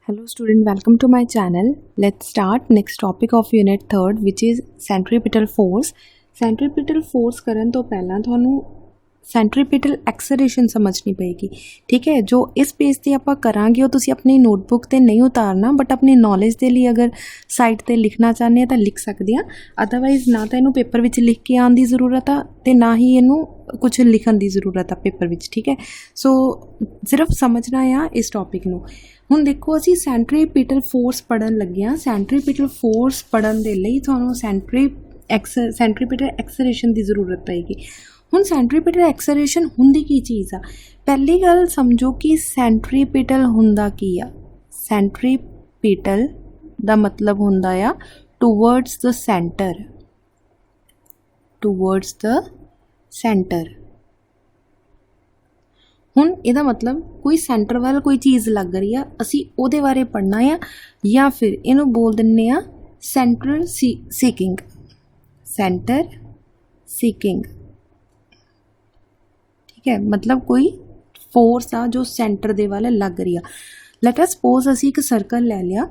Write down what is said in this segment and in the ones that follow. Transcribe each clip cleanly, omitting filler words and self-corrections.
Hello student, welcome to my channel. Let's start next topic of unit 3rd which is centripetal force. Centripetal force ਕਰਨ ਤੋਂ ਪਹਿਲਾਂ ਤੁਹਾਨੂੰ centripetal acceleration समझनी Peggy. ठीक है, जो इस पेज ते आपां करांगे वो तुसीं अपनी नोटबुक ते नहीं उतारना, बट अपनी नॉलेज के लिए अगर साइट ते लिखना चाहते हैं तो लिख सकते हैं। अदरवाइज ना तो इनू पेपर विच लिख के आने की जरूरत आ ते ना ही इनू कुछ लिखण की जरूरत आ पेपर विच। ठीक है, सो सिर्फ समझना आ इस टॉपिक नू। हुण देखो असीं सेंट्रीपिटल फोर्स पढ़न लगे हाँ। सेंट्रीपिटल फोर्स पढ़न दे लई तुहानूं सेंट्रीपिटल एक्सलेरेशन की जरूरत पेगी। हुण सेंट्रीपिटल एक्सलेरेशन हुंदी की चीज़ आ, पहली गल समझो कि सेंट्रीपिटल हुंदा की आ। सेंट्रीपिटल दा मतलब हुंदा आ towards the centre, towards the centre. हुण इहदा मतलब कोई सेंटर वाल कोई चीज़ लग रही आ, असी उहदे बारे पढ़ना आ, या फिर इनू बोल दिंदे आ सेंटर सीकिंग, सेंटर सीकिंग। ठीक है, मतलब कोई फोर्स आ जो सेंटर दे वाले लग रही आ। लेट अस सपोज असी एक सर्कल ले लिया।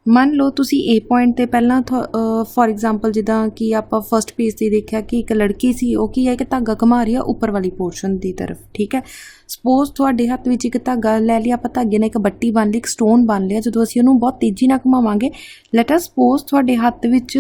मान लो तुसी ए पॉइंट ते पहला फॉर एग्जाम्पल जिदा कि आप फर्स्ट पेज से देखा कि एक लड़की सी वो की है कि धागा घुमा रही है ऊपर वाली पोर्शन की तरफ। ठीक है, सपोज तुहाडे हत्थ विच एक धागा ले लिया, आप धागे ने एक बट्टी बन ली, एक स्टोन बन लिया। जो असीं उहनूं बहुत तेजी नाल घुमावांगे, लेट अस सपोज तुहाडे हत्थ विच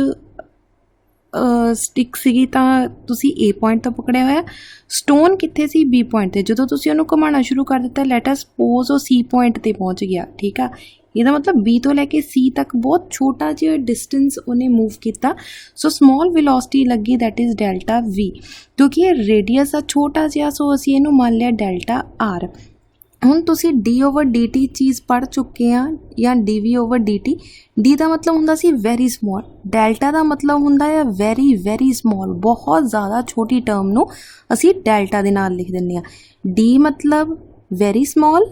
स्टिक सीगी तां तुसी ए पॉइंट तो पकड़िया होया, स्टोन कित्थे सी बी पॉइंट ते। जदों तुसी उहनूं घुमाना शुरू कर दिता, लेट अस सपोज वो सी पॉइंट ते पहुँच गया। ठीक है, ਇਹਦਾ मतलब बी तो लैके सी तक बहुत छोटा जिहा डिस्टेंस उन्हें मूव किया। सो स्मॉल वेलोसिटी लगी, दैट इज़ डेल्टा वी। क्योंकि ये रेडियस आ छोटा जिहा, सो असीं इहनूं मान लिया डेल्टा आर। हुण तुसीं डी ओवर डी टी चीज़ पढ़ चुके हैं, या d v over d t. D का मतलब हुंदा सी वैरी स्मॉल, डेल्टा का मतलब हुंदा है वैरी वैरी स्मॉल, बहुत ज़्यादा छोटी टर्म नूं असीं डेल्टा दे नाल लिख दिंदे आ। डी मतलब वैरी स्मॉल,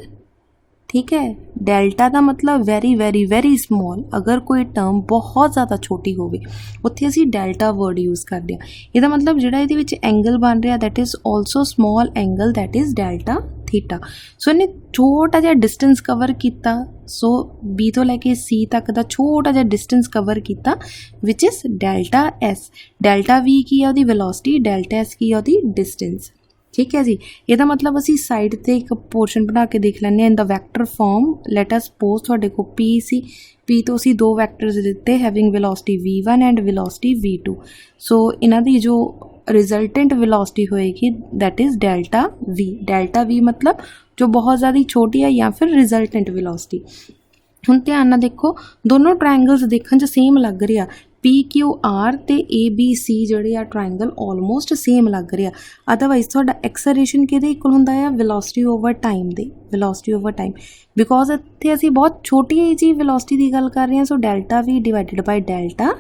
ठीक है, डेल्टा का मतलब वैरी वैरी वैरी स्मॉल। अगर कोई टर्म बहुत ज़्यादा छोटी होवे उत्थे असीं डेल्टा वर्ड यूज़ करते हैं। इसदा मतलब जिहड़ा इहदे विच एंगल बन रहा that is also small angle, that is delta theta. So इन्हें छोटा जिहा डिस्टेंस कवर किया। सो बी तो लैके सी तक का छोटा जिहा डिस्टेंस कवर किया, which is delta S. Delta we की है उहदी वेलोसिटी, डेल्टा एस की है उहदी डिस्टेंस। ठीक है जी, यदा मतलब असी साइड ते एक पोर्शन बना के देख लैंने in the vector form. Let us suppose तुहाडे को पी सी, पी तो असी दो वैक्टर्स दिते having velocity v1 and velocity v2। सो इन्हां दी जो रिजल्टेंट वेलोसिटी होएगी that is delta we. Delta we मतलब जो बहुत ज़्यादा छोटी है, या फिर रिजल्टेंट वेलोसिटी। हुण ध्यान नाल देखो, दोनों ट्रायंगल्स देखण च सेम लग रही आ। पी क्यू आर ते ए बी सी जिहड़े आ ट्रायंगल ऑलमोस्ट सेम लग रहे आ। अदरवाइज तुहाडा एक्सलेरेशन किहदे इक्वल हुंदा है? Velocity over time they, velocity over time. Because इत्थे असीं बहुत छोटी जी वेलोसिटी की गल कर रहे हैं। So delta V divided by delta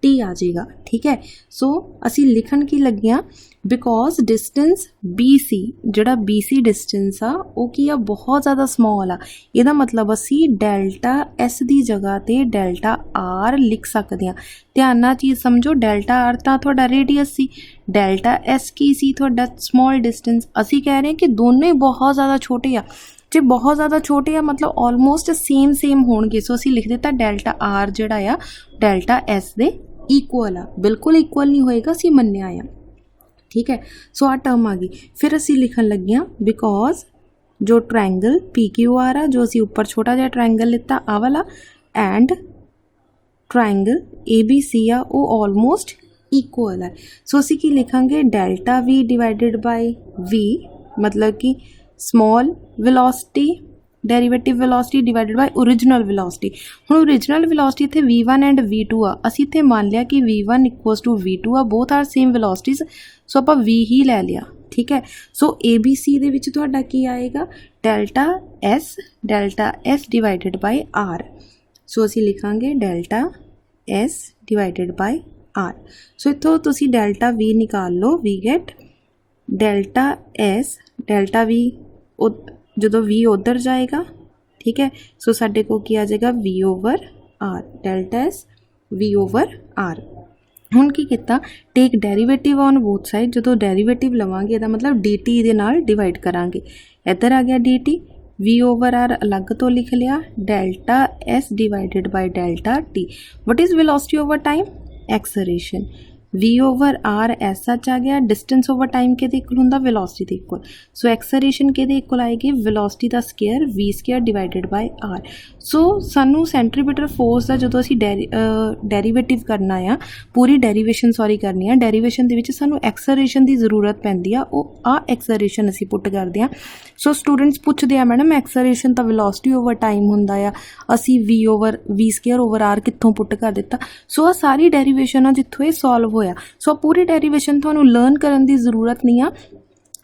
T आ जाएगा। ठीक है, सो असी लिखण की लगे हाँ, बिकॉज डिस्टेंस बी सी, जिहड़ा बी सी डिस्टेंस आ वो की आ बहुत ज़्यादा स्मॉल आ। इहदा मतलब असी डेल्टा एस की जगह ते डेल्टा आर लिख सकते हैं। ध्यान नाल चीज़ समझो, डेल्टा आर तां तुहाडा रेडियस सी, डेल्टा एस की सी तुहाडा स्मॉल डिस्टेंस। असी कह रहे हैं कि दोनों ही बहुत ज़्यादा छोटे आ। जे बहुत ज़्यादा छोटे आ मतलब ऑलमोस्ट सेम सेम होणगे। सो असी लिख दिता डेल्टा आर जिहड़ा आ डेल्टा एस दे इक्वल आ। बिल्कुल इक्वल नहीं होएगा, असी मन्निया आ। ठीक है, सो आ टर्म आ गई। फिर असी लिखन लगे हाँ, बिकॉज जो ट्रायंगल पी क्यू आर आ, जो असी ऊपर छोटा जिहा ट्रायंगल लिता आ वाला, and triangle A B C आ वो ऑलमोस्ट इक्वल है। सो असी की लिखांगे delta V divided by V, मतलब कि small velocity derivative velocity divided by original velocity. हुण ओरिजिनल वेलोसिटी इत्थे v1 एंड v2 आ। असी इत्थे मान लिया कि v1 इक्वल्स टू v2 आ, both are same velocities. So आपां v ही ले लिया। ठीक है, सो ए बी सी दे विच तुहाडा की आएगा delta S divided by R. So असी लिखांगे delta S divided by R. So इत्थों तुसी डेल्टा वी निकाल लो, we get delta S, delta V जो वी उधर जाएगा। ठीक है, सो साडे को क्या आ जाएगा v over r, delta s v over r. हुण की किता, take derivative on both side. जो डेरीवेटिव लवांगे इहदा मतलब डी टी दे नाल डिवाइड करांगे। इधर आ गया D T, V over R अलग तो लिख लिया, डेल्टा S divided by delta T. What is velocity over time? Acceleration. V ओवर R एस सच आ गया, डिस्टेंस ओवर टाइम किहदे इक्वल हुंदा? वेलोसिटी दे इक्वल. सो एक्सलेरेशन किहदे इक्वल आएगी? वेलोसिटी दा square V square divided by R. So सानू सेंट्रीपिटल फोर्स दा जदों असीं डेरीवेटिव करना आ, पूरी डेरीवेशन करनी है, डेरीवेशन दे विच सानू एक्सलेरेशन दी जरूरत पैंदी आ, ओह आ एक्सलेरेशन असीं पुट करदे आ. सो स्टूडेंट्स पुछदे आ मैडम एक्सलेरेशन तां वेलोसिटी ओवर टाइम हुंदा आ, असीं V स्केयर ओवर R कित्थों पुट कर दित्ता? सो आ सारी डेरीवेशन आ जित्थों ये सॉल्व होया. सो पूरी डेरीवेशन तुहानू लर्न करन दी जरूरत नहीं आ,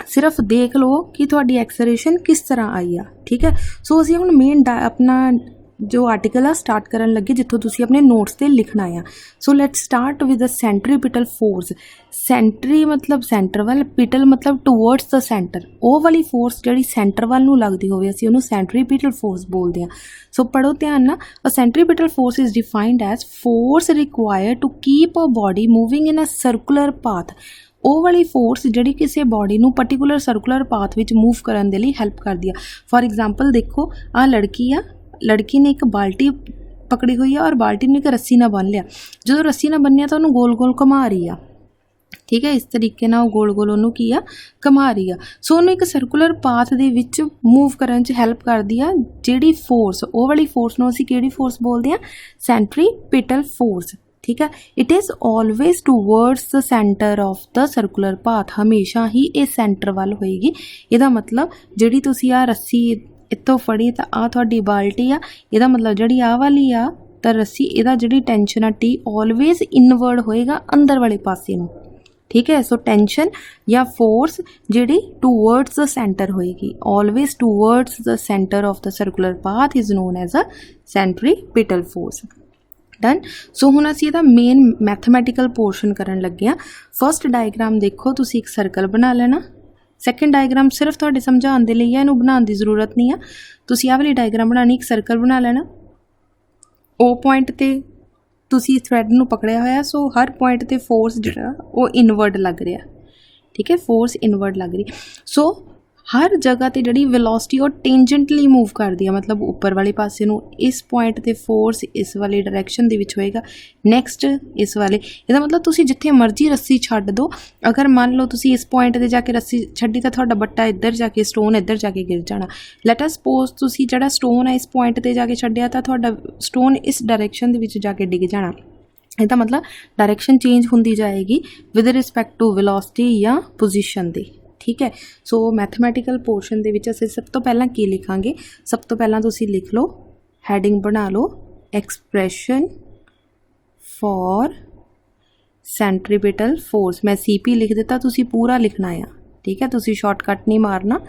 सिर्फ देख लो कि तुहाडी एक्सलेरेशन किस तरह आई आ. ठीक है. सो असीं हुण मेन अपना जो आर्टिकल आ स्टार्ट करन लगे जित्थों तुसीं अपने नोट्स ते लिखना आ. So let's start with the centripetal force. Centri मतलब सेंटर वाल, पिटल मतलब टूवर्ड्स द सेंटर. ਉਹ ਵਾਲੀ फोर्स ਜਿਹੜੀ सेंटर ਵੱਲ ਨੂੰ ਲੱਗਦੀ ਹੋਵੇ ਅਸੀਂ ਉਹਨੂੰ सेंट्रीपिटल फोर्स बोलते हैं. सो पढ़ो ध्यान ना. A centripetal force is defined as force required to keep a body moving in a circular path. ਉਹ ਵਾਲੀ ਫੋਰਸ ਜਿਹੜੀ ਕਿਸੇ ਬੋਡੀ ਨੂੰ ਪਾਰਟਿਕੂਲਰ ਸਰਕੂਲਰ ਪਾਥ ਵਿੱਚ ਮੂਵ ਕਰਨ ਦੇ ਲਈ ਹੈਲਪ ਕਰਦੀ ਆ. ਫॉर एग्जांपल देखो ਆ ਲੜਕੀ ਆ, लड़की ने एक बाल्टी पकड़ी हुई है और बाल्टी ने एक रस्सी ना बन लिया. जो रस्सी ना बनिया तो उन्होंने गोल गोल घुमा रही है. ठीक है. इस तरीके ना गोल गोल उन्होंने की घुमा रही है. सो उन्होंने एक सर्कुलर पाथ दे विच मूव करन च हेल्प करदी है. जिहड़ी फोर्स वो वाली फोर्स नूं असीं किहड़ी फोर्स बोलदे आ? Centripetal force. ठीक है. It is always towards the centre of the circular path. हमेशा ही ये सेंटर वाल होएगी. इहदा मतलब जिहड़ी तुसीं आ रस्सी इत्थों फड़ी तो आ तुहाडी बाल्टी आ, इहदा मतलब जिहड़ी आ वाली आ तो रस्सी इहदा जिहड़ी टेंशन आ T ऑलवेज इनवर्ड होएगा अंदर वाले पासे नूं. ठीक है. सो टेंशन या फोर्स जिहड़ी टूवर्ड्स द सेंटर होएगी, always towards the centre of the circular path is known as a centripetal force. Done. So हुण असीं इहदा मेन मैथमैटिकल पोर्शन करन लगे आ. फस्ट डायग्राम देखो, तुसीं एक सर्कल बना लेना. सैकेंड डायग्राम सिर्फ तुहाडे समझाउण दे लई है, इहनूं बनाउण दी जरूरत नहीं है. तुसीं आह वाली डायग्राम बनानी, एक सर्कल बना लेना. ओ पॉइंट ते तुसीं थ्रैड नूं पकड़िया होया. सो हर पॉइंट ते फोर्स जिहड़ा वो इनवर्ड लग रहा. ठीक है. फोर्स इनवर्ड लग रही. सो हर जगह ते जिहड़ी वेलोसिटी वो टेंजेंटली मूव करदी है, मतलब ऊपर वाले पासे नूं. इस पॉइंट ते फोर्स इस वाली डायरैक्शन दे विच होएगा, नैक्सट इस वाले. इहदा मतलब तुसीं जिथे मर्जी रस्सी छड्ड दो, अगर मान लो तुसीं इस पॉइंट ते जाके रस्सी छड्डी तां तुहाडा बट्टा इधर जाके स्टोन इधर जाके गिर जाना. लेट अस सपोज तुसीं जिहड़ा स्टोन है इस पॉइंट ते जाके छड्डिया तां तुहाडा स्टोन इस डायरैक्शन दे विच जाके डिग जाना. इहदा मतलब डायरैक्शन चेंज हुंदी जाएगी विद रिस्पैक्ट टू वेलोसिटी या पोजीशन दे. ठीक है. सो मैथमैटिकल पोर्शन दे विच असीं सब तो पहलां की लिखांगे? सब तो पहलां तुसीं लिख लो, हैडिंग बना लो, एक्सप्रैशन फॉर सेंट्रीपिटल फोर्स. मैं CP लिख दिता, तुसीं पूरा लिखना है. ठीक है. तुसीं शॉर्टकट नहीं मारना.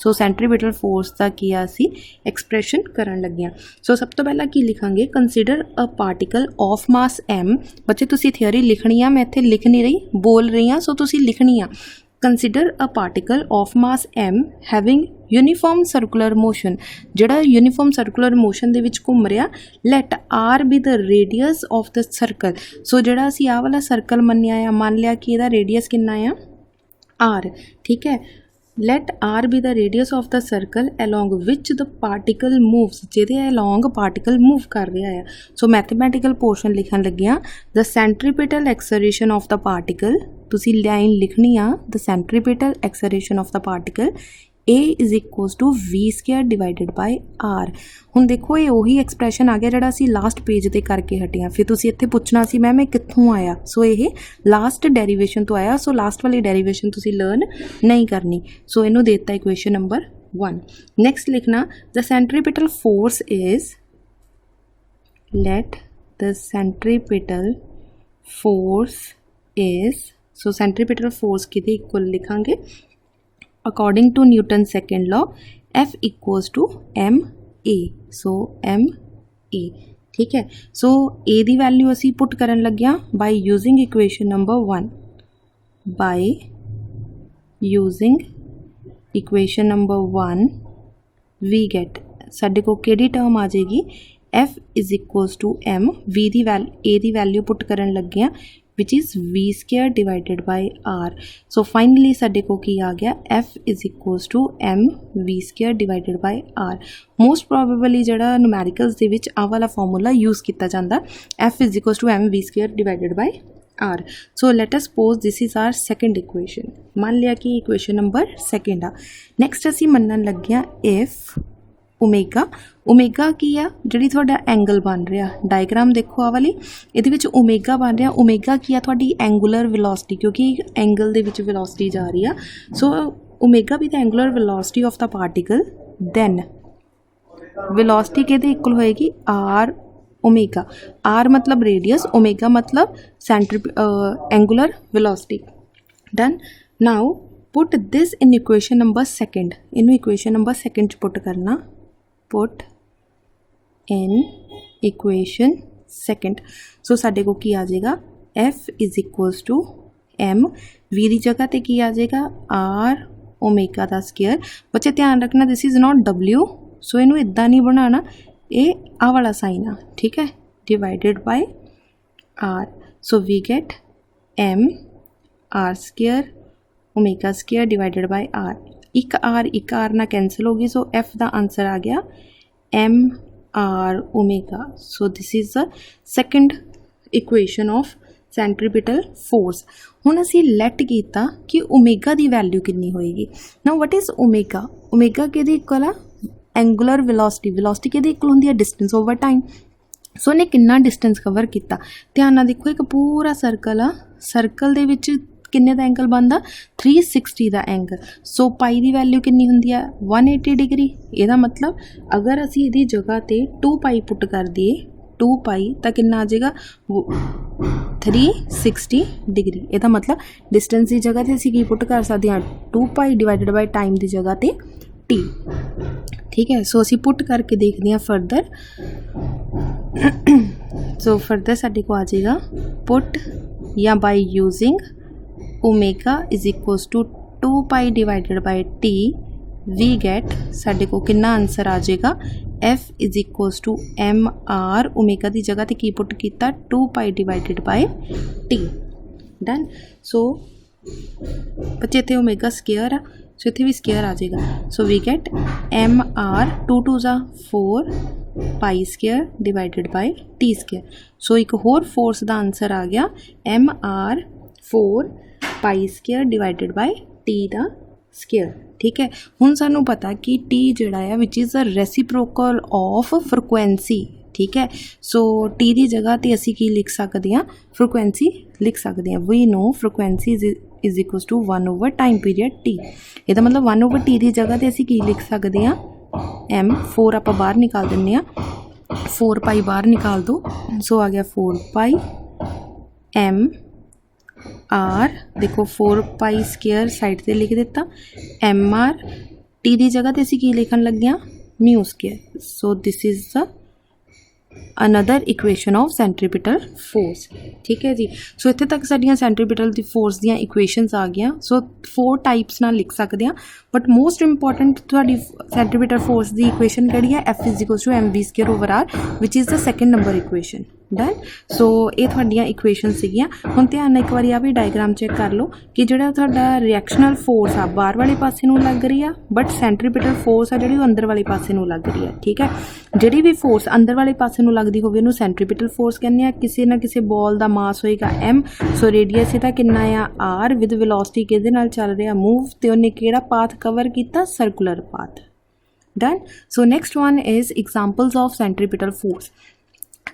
सो सेंट्रीपिटल फोर्स का की असीं एक्सप्रैशन करन लगे. सो सब तो पहला की लिखांगे? Consider a particle of mass M. बच्चे तुसीं थियोरी लिखनी है, मैं इत्थे लिख नहीं रही, बोल रही हाँ. सो तुसीं लिखनी है. Consider a particle of mass M having uniform circular motion. जिहड़ा यूनीफॉर्म सर्कुलर मोशन दे विच घूम रहा. Let R be the radius of the circle. So जिहड़ा असीं आह वाला सर्कल मन्निया आ, मान लिया कि इहदा रेडियस कितना आ? R. ठीक है. let R be the radius of the circle along which the particle moves, ਜਿਹਦੇ along particle move ਕਰ ਰਿਹਾ ਹੈ. So mathematical portion ਲਿਖਣ ਲੱਗਿਆ the centripetal acceleration of the particle, ਤੁਸੀਂ ਲਾਈਨ ਲਿਖਣੀ ਆ the centripetal acceleration of the particle A is equals to V square divided by R. ਹੁਣ ਦੇਖੋ ਇਹ ਉਹੀ ਐਕਸਪ੍ਰੈਸ਼ਨ ਆ ਗਿਆ ਜਿਹੜਾ ਅਸੀਂ ਲਾਸਟ ਪੇਜ ਤੇ ਕਰਕੇ ਹਟੇ ਆ. ਫਿਰ ਤੁਸੀਂ ਇੱਥੇ ਪੁੱਛਣਾ ਸੀ ਮੈਮ ਇਹ ਕਿੱਥੋਂ ਆਇਆ. ਸੋ ਇਹ ਲਾਸਟ ਡੈਰੀਵੇਸ਼ਨ ਤੋਂ ਆਇਆ. ਸੋ ਲਾਸਟ ਵਾਲੀ ਡੈਰੀਵੇਸ਼ਨ ਤੁਸੀਂ ਲਰਨ ਨਹੀਂ ਕਰਨੀ. ਸੋ ਇਹਨੂੰ ਦੇ ਦਿੱਤਾ ਇਕੁਏਸ਼ਨ ਨੰਬਰ 1. ਨੈਕਸਟ ਲਿਖਣਾ the centripetal force is, let the centripetal force is, so centripetal force ਕਿਹਦੇ ਇਕੁਅਲ ਲਿਖਾਂਗੇ according to Newton's second law, F equals to ma. So ma. ठीक है. so a ਦੀ ਵੈਲਿਊ ਅਸੀਂ ਪੁੱਟ ਕਰਨ ਲੱਗਿਆ by using equation number 1. by using equation number 1 we get, ਸਾਡੇ ਕੋਲ ਕਿਹੜੀ ਟਰਮ ਆ ਜਾਏਗੀ F is equals to m. v ਦੀ a ਦੀ ਵੈਲਿਊ ਪੁੱਟ ਕਰਨ ਲੱਗਿਆ which is v square divided by r। So finally साडे को की आ गया f is equals to m v square divided by r। Most probably जिहड़ा नुमैरिकल्स दे विच आ वाला फॉर्मूला यूज़ किया जाता, f is equals to m v square divided by r। So let us suppose this is our second equation. मान लिया कि equation number second आ। Next असीं मन्नण लगे हां इफ ओमेगा, ओमेगा की आ जिहड़ी तुहाडा एंगल बन रहा, डायग्राम देखो आ वाली, इहदे विच ओमेगा बन रहा। ओमेगा की आ तुहाडी एंगूलर वेलोसिटी, क्योंकि एंगल दे विच वेलोसिटी जा रही है। सो ओमेगा भी the angular velocity of the particle, then velocity किहदे इक्वल होएगी आर ओमेगा। आर मतलब रेडियस, ओमेगा मतलब angular velocity. Done. Now put this in equation number second. इनू इक्वेशन नंबर सैकेंड च पुट करना, put in equation second. So साडे को की आ जाएगा f is equals to m, v की जगह ते की आ जाएगा r ओमेगा का स्केयर। बच्चे ध्यान रखना दिस इज़ नॉट w, सो इनू इदा नहीं बनाना, ये आ वाला साइन आ, ठीक है, divided by r। So we get m r square omega square divided by r। एक आर ना कैंसल होगी, सो f का आंसर आ गया m r omega. So this is the second equation of centripetal force. हुण असी light किया कि ओमेगा की वैल्यू कितनी होएगी। Now what is omega? Omega किहदे इक्वल आ? Angular velocity. वेलोसिटी किहदे इक्वल होंदी है? Distance over time. सो इन्हें कितना डिस्टेंस कवर किया, ध्यान नाल देखो, एक पूरा सर्कल आ, सर्कल दे विच किन्ने दा एंगल बनता? 360 का एंगल। सो पाई की वैल्यू कितनी होंदी है? 180 डिग्री। ਇਹਦਾ मतलब अगर असी इहदी जगह ते 2 पाई पुट कर दिए, 2 पाई तो कितना आ जाएगा? 360 डिग्री। ਇਹਦਾ मतलब डिस्टेंस की जगह ते असी की पुट कर सकते हैं? 2 पाई डिवाइडेड बाय टाइम की जगह ते t। ठीक है, सो असी पुट करके देखते हैं फर्दर। सो फर्दर साडे को आ जाएगा पुट या by using omega is equals to 2 pi divided by T, we get साडे को कितना आंसर आ जाएगा? f is equals to M R. Omega की जगह ते की पुट किया? 2 pi divided by T. Done. So बच्चे इतने ओमेगा स्केयर आ, सो इतने भी स्केयर आ जाएगा। So we get M R 2 2 जा 4 pi square divided by T square. So एक होर फोर्स का आंसर आ गया M R 4 pi square divided by T का स्केयर। ठीक है, हुण सानू पता कि टी जिहड़ा है which is the reciprocal of frequency. ठीक है, सो टी की जगह ते असी की लिख सकते हैं? फ्रीक्वेंसी लिख सकते हैं। We know frequency is equals to 1 over time period T. इसका मतलब 1 ओवर टी की जगह ते असी की लिख सकते हैं? एम 4 आप बाहर निकाल दें, 4 पाई बाहर निकाल दो, सो आ गया 4 पाई एम आर। देखो 4 पाई स्केयर साइड से लिख दिता, एम आर टी की जगह ते असी की लिखन लगे हाँ? Mu square. So this is the another equation of centripetal force. ठीक है जी, सो इत्थे तक साडियां सेंट्रीपिटल दी फोर्स दियां इक्वेशनस आ गई। सो 4 टाइप्स नाल लिख सकते हैं, बट मोस्ट इंपॉर्टेंट तुहाडी सेंट्रीपिटल फोर्स दी इक्वेशन किहड़ी है? F is equals to M V square over R, which is the second number equation. Done. So ये तुहाडियां इक्वेशन सीगियां। हुण ध्यान नाल एक बारी आ भी डायग्राम चेक कर लो कि जिहड़ा तुहाडा रिएक्शनल फोर्स आ बाहर वाले पासे नूं लग रही है, बट सेंट्रीपिटल फोर्स आ जिहड़ी अंदर वाले पासे नूं लग रही है। ठीक है, जिहड़ी भी फोर्स अंदर वाले पासे नूं लगदी होवे उहनूं सेंट्रीपिटल फोर्स कहने आ। किसी ना किसी बॉल का मास होएगा m, सो रेडियस इहदा कितना आ r, विद वेलोसिटी किहदे नाल चल रहा मूव, ते उहने किहड़ा पाथ कवर किया? Circular path. Done. So next one is examples of centripetal force.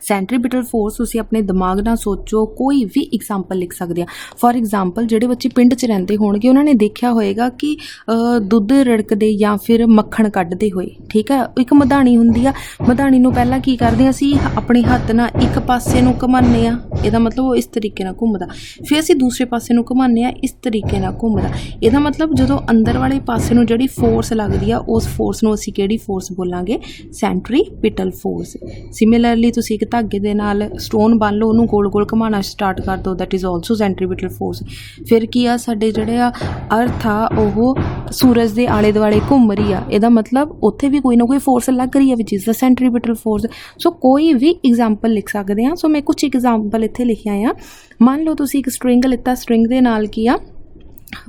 Centripetal force तुसीं अपने दिमाग नाल सोचो, कोई भी एग्जाम्पल लिख सकते हैं। फॉर एग्जाम्पल जिहड़े बच्चे पिंड च रहिंदे होणगे उन्होंने देखा होएगा कि दुध रिड़कदे या फिर मक्खण कड्ढदे होए। ठीक है, एक मधानी हुंदी आ, मधानी नूं पहलां की करदे आ असीं अपने हत्थ नाल एक पासे नूं घुमाउने आ, इहदा मतलब वो इस तरीके नाल घुमदा, फिर असीं दूसरे पासे नूं घुमाउने आ इस तरीके नाल घुमदा। इहदा मतलब जदों अंदर वाले पासे नूं जिहड़ी फोर्स लगदी आ उस फोर्स नूं असीं किहड़ी फोर्स बोलांगे? Centripetal force. सिमिलरली तुसीं ਇੱਕ ਧਾਗੇ ਦੇ ਨਾਲ ਸਟੋਨ ਬੰਨ ਲਓ, ਉਹਨੂੰ ਗੋਲ ਗੋਲ ਘੁਮਾਉਣਾ ਸਟਾਰਟ ਕਰ ਦਿਓ, ਦੈਟ ਇਜ਼ ਆਲਸੋ ਸੈਂਟਰੀਪੀਟਲ ਫੋਰਸ। ਫਿਰ ਕੀ ਆ, ਸਾਡੇ ਜਿਹੜੇ ਆ ਅਰਥ ਆ ਉਹ ਸੂਰਜ ਦੇ ਆਲੇ ਦੁਆਲੇ ਘੁੰਮ ਰਹੀ ਆ, ਇਹਦਾ ਮਤਲਬ ਉੱਥੇ ਵੀ ਕੋਈ ਨਾ ਕੋਈ ਫੋਰਸ ਲੱਗ ਰਹੀ ਆ ਵਿਚ ਇਜ਼ ਦ ਸੈਂਟਰੀਪੀਟਲ ਫੋਰਸ। ਸੋ ਕੋਈ ਵੀ ਐਗਜ਼ਾਮਪਲ ਲਿਖ ਸਕਦੇ ਹਾਂ। ਸੋ ਮੈਂ ਕੁਛ ਐਗਜ਼ਾਮਪਲ ਇੱਥੇ ਲਿਖਿਆ ਆ। ਮੰਨ ਲਓ ਤੁਸੀਂ ਇੱਕ ਸਟਰਿੰਗ ਲਿੱਤਾ, ਸਟਰਿੰਗ ਦੇ ਨਾਲ ਕੀ ਆ,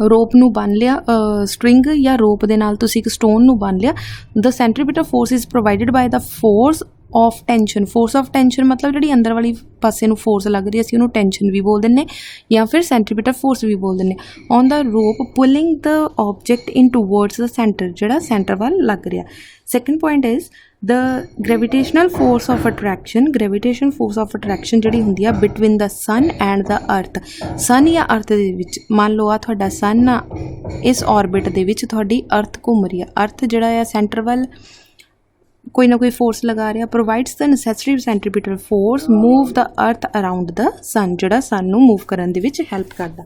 ਰੋਪ ਨੂੰ ਬੰਨ ਲਿਆ, ਸਟਰਿੰਗ ਜਾਂ ਰੋਪ ਦੇ ਨਾਲ ਤੁਸੀਂ ਇੱਕ ਸਟੋਨ ਨੂੰ ਬੰਨ ਲਿਆ। The centripetal force is provided by the force of tension. Force of tension ਮਤਲਬ ਜਿਹੜੀ ਅੰਦਰ ਵਾਲੀ ਪਾਸੇ ਨੂੰ ਫੋਰਸ ਲੱਗ ਰਹੀ, ਅਸੀਂ ਉਹਨੂੰ ਟੈਂਸ਼ਨ ਵੀ ਬੋਲ ਦਿੰਦੇ ਜਾਂ ਫਿਰ ਸੈਂਟਰੀਪੀਟਲ ਫੋਰਸ ਵੀ ਬੋਲ ਦਿੰਦੇ। On the rope pulling the object in towards the centre, ਜਿਹੜਾ ਸੈਂਟਰ ਵੱਲ ਲੱਗ ਰਿਹਾ। Second point is the gravitational force of attraction. Gravitation force of attraction ਜਿਹੜੀ ਹੁੰਦੀ ਆ between the son and the ਅਰਥ। ਸਨ ਜਾਂ ਅਰਥ ਦੇ ਵਿੱਚ, ਮੰਨ ਲਓ ਆ ਤੁਹਾਡਾ ਸਨ ਆ, ਇਸ ਔਰਬਿਟ ਦੇ ਵਿੱਚ ਤੁਹਾਡੀ ਅਰਥ ਘੁੰਮ ਰਹੀ ਆ। ਅਰਥ ਜਿਹੜਾ ਆ ਸੈਂਟਰ ਵੱਲ ਕੋਈ ਨਾ ਕੋਈ ਫੋਰਸ ਲਗਾ ਰਿਹਾ। ਪ੍ਰੋਵਾਈਡਸ ਦ ਨੈਸੈਸਰੀ ਸੈਂਟਰੀਪੀਟਲ ਫੋਰਸ ਮੂਵ ਦ ਅਰਥ ਅਰਾਊਂਡ ਦ ਸਨ, ਜਿਹੜਾ ਸਨ ਨੂੰ ਮੂਵ ਕਰਨ ਦੇ ਵਿੱਚ ਹੈਲਪ ਕਰਦਾ।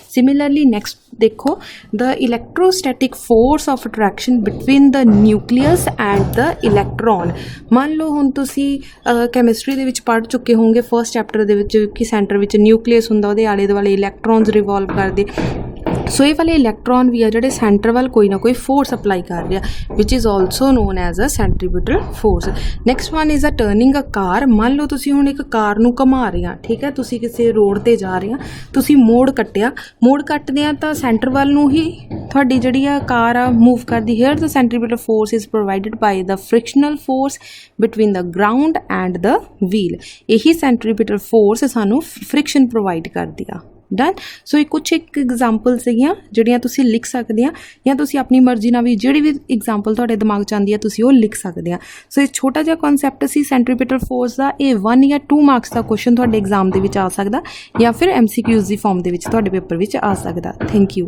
ਸਿਮਿਲਰਲੀ ਨੈਕਸਟ ਦੇਖੋ, the electrostatic force of attraction between the nucleus and the electron. ਮੰਨ ਲਓ ਹੁਣ ਤੁਸੀਂ ਕੈਮਿਸਟਰੀ ਦੇ ਵਿੱਚ ਪੜ੍ਹ ਚੁੱਕੇ ਹੋਵੋਗੇ ਫਸਟ ਚੈਪਟਰ ਦੇ ਵਿੱਚ ਕਿ ਸੈਂਟਰ ਵਿੱਚ ਨਿਊਕਲੀਅਸ ਹੁੰਦਾ, ਉਹਦੇ ਆਲੇ ਦੁਆਲੇ ਇਲੈਕਟ੍ਰੋਨਸ ਰਿਵੋਲਵ ਕਰਦੇ। ਸੋ ਇਹ ਵਾਲੇ ਇਲੈਕਟ੍ਰੋਨ ਵੀ ਆ ਜਿਹੜੇ ਸੈਂਟਰ ਵੱਲ ਕੋਈ ਨਾ ਕੋਈ ਫੋਰਸ ਅਪਲਾਈ ਕਰ ਰਿਹਾ, which is also known as a centripetal force. Next one is a turning a car. ਮੰਨ ਲਓ ਤੁਸੀਂ ਹੁਣ ਇੱਕ ਕਾਰ ਨੂੰ ਘੁਮਾ ਰਹੇ ਆ, ਠੀਕ ਹੈ, ਤੁਸੀਂ ਕਿਸੇ ਰੋਡ 'ਤੇ ਜਾ ਰਹੇ ਆ, ਤੁਸੀਂ ਮੋੜ ਕੱਟਿਆ, ਮੋੜ ਕੱਟਦੇ ਆ ਤਾਂ ਸੈਂਟਰ ਵੱਲ ਨੂੰ ਹੀ ਤੁਹਾਡੀ ਜਿਹੜੀ ਆ ਕਾਰ ਆ ਮੂਵ ਕਰਦੀ। Here the centripetal force is provided by the frictional force between the ground and the wheel. ਇਹੀ ਸੈਂਟਰੀਪੀਟਲ ਫੋਰਸ ਸਾਨੂੰ ਫ੍ਰਿਕਸ਼ਨ ਪ੍ਰੋਵਾਈਡ ਕਰਦੀ ਆ। ਡਨ। ਸੋ ਇਹ ਕੁਛ ਇੱਕ ਐਗਜ਼ਾਮਪਲ ਸੀਗੀਆਂ ਜਿਹੜੀਆਂ ਤੁਸੀਂ ਲਿਖ ਸਕਦੇ ਆ, ਜਾਂ ਤੁਸੀਂ ਆਪਣੀ ਮਰਜ਼ੀ ਨਾਲ ਵੀ ਜਿਹੜੀ ਵੀ ਐਗਜ਼ਾਮਪਲ ਤੁਹਾਡੇ ਦਿਮਾਗ 'ਚ ਆਉਂਦੀ ਆ ਤੁਸੀਂ ਉਹ ਲਿਖ ਸਕਦੇ ਆ। ਸੋ ਇਹ ਛੋਟਾ ਜਿਹਾ ਕਨਸੈਪਟ ਸੀ ਸੈਂਟਰੀਪੀਟਲ ਫੋਰਸ ਦਾ। ਇਹ 1 ਜਾਂ 2 ਮਾਰਕਸ ਦਾ ਕੁਐਸਚਨ ਤੁਹਾਡੇ ਐਗਜ਼ਾਮ ਦੇ ਵਿੱਚ ਆ ਸਕਦਾ, ਜਾਂ ਫਿਰ MCQs ਦੀ ਫਾਰਮ ਦੇ ਵਿੱਚ ਤੁਹਾਡੇ ਪੇਪਰ ਵਿੱਚ ਆ ਸਕਦਾ। Thank you.